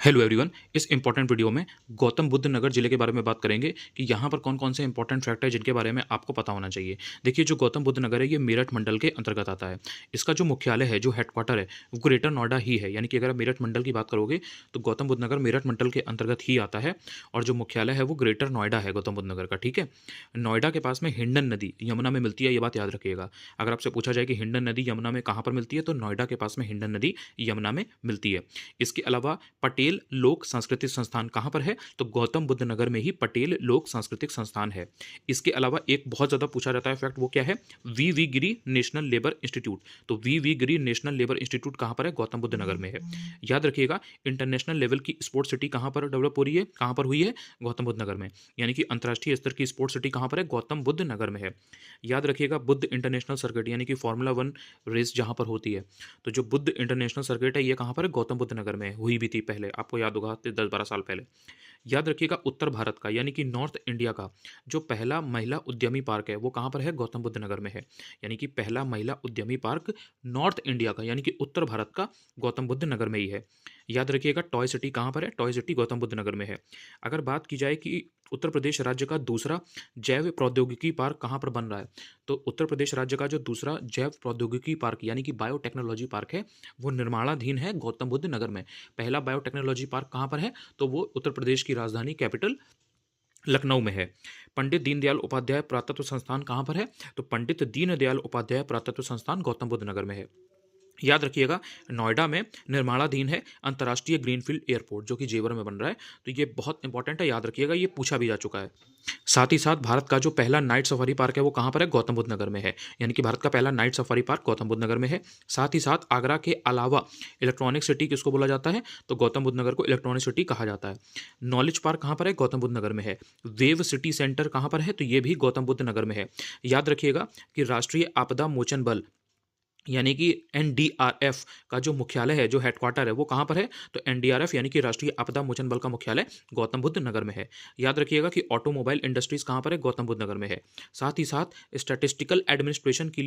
Hello everyone. इस important video में गौतम बुद्ध नगर जिले के बारे में बात करेंगे कि यहाँ पर कौन कौन से इंपॉर्टेंट फैक्ट है जिनके बारे में आपको पता होना चाहिए। देखिए, जो गौतम बुद्ध नगर है ये मेरठ मंडल के अंतर्गत आता है। इसका जो मुख्यालय है, जो हेडक्वार्टर है, वो ग्रेटर नोएडा ही है। यानी कि अगर आप मेरठ मंडल की बात करोगे तो गौतम बुद्ध नगर मेरठ मंडल के अंतर्गत ही आता है और जो मुख्यालय है वो ग्रेटर नोएडा है गौतम बुद्ध नगर का। ठीक है। नोएडा के पास में हिंडन नदी यमुना में मिलती है, ये बात याद रखिएगा। अगर आपसे पूछा जाए कि हिंडन नदी यमुना में कहाँ पर मिलती है, तो नोएडा के पास में हिंडन नदी यमुना में मिलती है। इसके अलावा पटेल लोक सांस्कृतिक संस्थान कहाँ पर है, तो गौतम बुद्ध नगर में ही पटेल लोक सांस्कृतिक संस्थान है। इसके अलावा एक बहुत ज़्यादा पूछा जाता है फैक्ट, वो क्या है, V Giri National Labour Institute. तो V Giri National Labour Institute कहाँ पर है, गौतम बुद्ध नगर में है। याद रखिएगा, इंटरनेशनल लेवल की स्पोर्ट्स सिटी कहाँ पर डेवलप हो रही है, कहाँ पर हुई है, गौतम बुद्ध नगर में। यानी कि अंतर्राष्ट्रीय स्तर की स्पोर्ट्स सिटी कहाँ पर है, गौतम बुद्ध नगर में है। याद रखिएगा, बुद्ध इंटरनेशनल सर्किट यानी कि फॉर्मूला 1 रेस जहाँ पर होती है, तो जो बुद्ध इंटरनेशनल सर्किट है ये कहाँ पर है, गौतम बुद्ध नगर में हुई भी थी पहले, आपको याद होगा 10-12 साल पहले। याद रखिएगा, उत्तर भारत का यानी कि नॉर्थ इंडिया का जो पहला महिला उद्यमी पार्क है वो कहाँ पर है, गौतम बुद्ध नगर में है। यानी कि पहला महिला उद्यमी पार्क नॉर्थ इंडिया का यानी कि उत्तर भारत का गौतम बुद्ध नगर में ही है। याद रखिएगा, टॉय सिटी कहाँ पर है, टॉय सिटी गौतम बुद्ध नगर में है। अगर बात की जाए कि उत्तर प्रदेश राज्य का दूसरा जैव प्रौद्योगिकी पार्क कहाँ पर बन रहा है, तो उत्तर प्रदेश राज्य का जो दूसरा जैव प्रौद्योगिकी पार्क यानी कि बायोटेक्नोलॉजी पार्क है वो निर्माणाधीन है गौतम बुद्ध नगर में। पहला बायोटेक्नोलॉजी पार्क कहाँ पर है, तो वो उत्तर प्रदेश की राजधानी कैपिटल लखनऊ में है। पंडित दीनदयाल उपाध्याय पुरातत्व संस्थान कहाँ पर है, तो पंडित दीनदयाल उपाध्याय पुरातत्व संस्थान गौतम बुद्ध नगर में है। याद रखिएगा, नोएडा में निर्माणाधीन है अंतर्राष्ट्रीय ग्रीनफील्ड एयरपोर्ट जो कि जेवर में बन रहा है। तो ये बहुत इंपॉर्टेंट है, याद रखिएगा, ये पूछा भी जा चुका है। साथ ही साथ भारत का जो पहला नाइट सफारी पार्क है वो कहाँ पर है, गौतम बुद्ध नगर में है। यानी कि भारत का पहला night safari park Gautam Buddh Nagar में है। साथ ही साथ आगरा के अलावा इलेक्ट्रॉनिक सिटी किसको बोला जाता है, तो गौतम बुद्ध नगर को इलेक्ट्रॉनिक सिटी कहा जाता है। नॉलेज पार्क कहाँ पर है, गौतम बुद्ध नगर में है। वेव सिटी सेंटर कहाँ पर है, तो ये भी गौतम बुद्ध नगर में है। याद रखिएगा कि राष्ट्रीय आपदा मोचन बल यानी कि एनडीआरएफ का जो मुख्यालय है, जो हेडक्वार्टर है वो कहाँ पर है, तो एनडीआरएफ यानी कि राष्ट्रीय आपदा मोचन बल का मुख्यालय गौतम बुद्ध नगर में है। याद रखिएगा कि ऑटोमोबाइल इंडस्ट्रीज कहाँ पर है, गौतम बुद्ध नगर में है। साथ ही साथ स्टैटिस्टिकल एडमिनिस्ट्रेशन के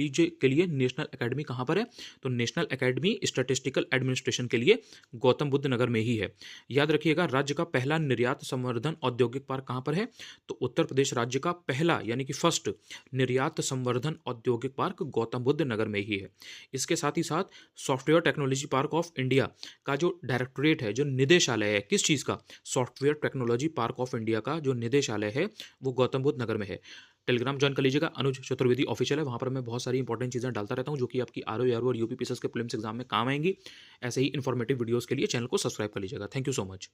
लिए नेशनल एकेडमी कहाँ पर है, तो नेशनल एकेडमी स्टैटिस्टिकल एडमिनिस्ट्रेशन के लिए गौतम बुद्ध नगर में ही है। याद रखिएगा, राज्य का पहला निर्यात संवर्धन औद्योगिक पार्क कहाँ पर है, तो उत्तर प्रदेश राज्य का पहला यानी कि फर्स्ट निर्यात संवर्धन औद्योगिक पार्क गौतम बुद्ध नगर में ही है। इसके साथ ही साथ software technology park of India का जो डायरेक्टोरेट है, जो निदेशालय है, किस चीज़ का, software technology park of India का जो निदेशालय है वो गौतम बुद्ध नगर में है। टेलीग्राम ज्वाइन कर लीजिएगा, अनुज चतुर्वेदी ऑफिशियल है, वहाँ पर मैं बहुत सारी इंपॉर्टेंट चीज़ें डालता रहता हूँ जो कि आपकी आरओ और यूपी पीएसएस के प्रीलिम्स एग्जाम में काम आएंगी। ऐसे ही इन्फॉर्मेटिव वीडियोज़ के लिए चैनल को सब्सक्राइब कर लीजिएगा। Thank you so much.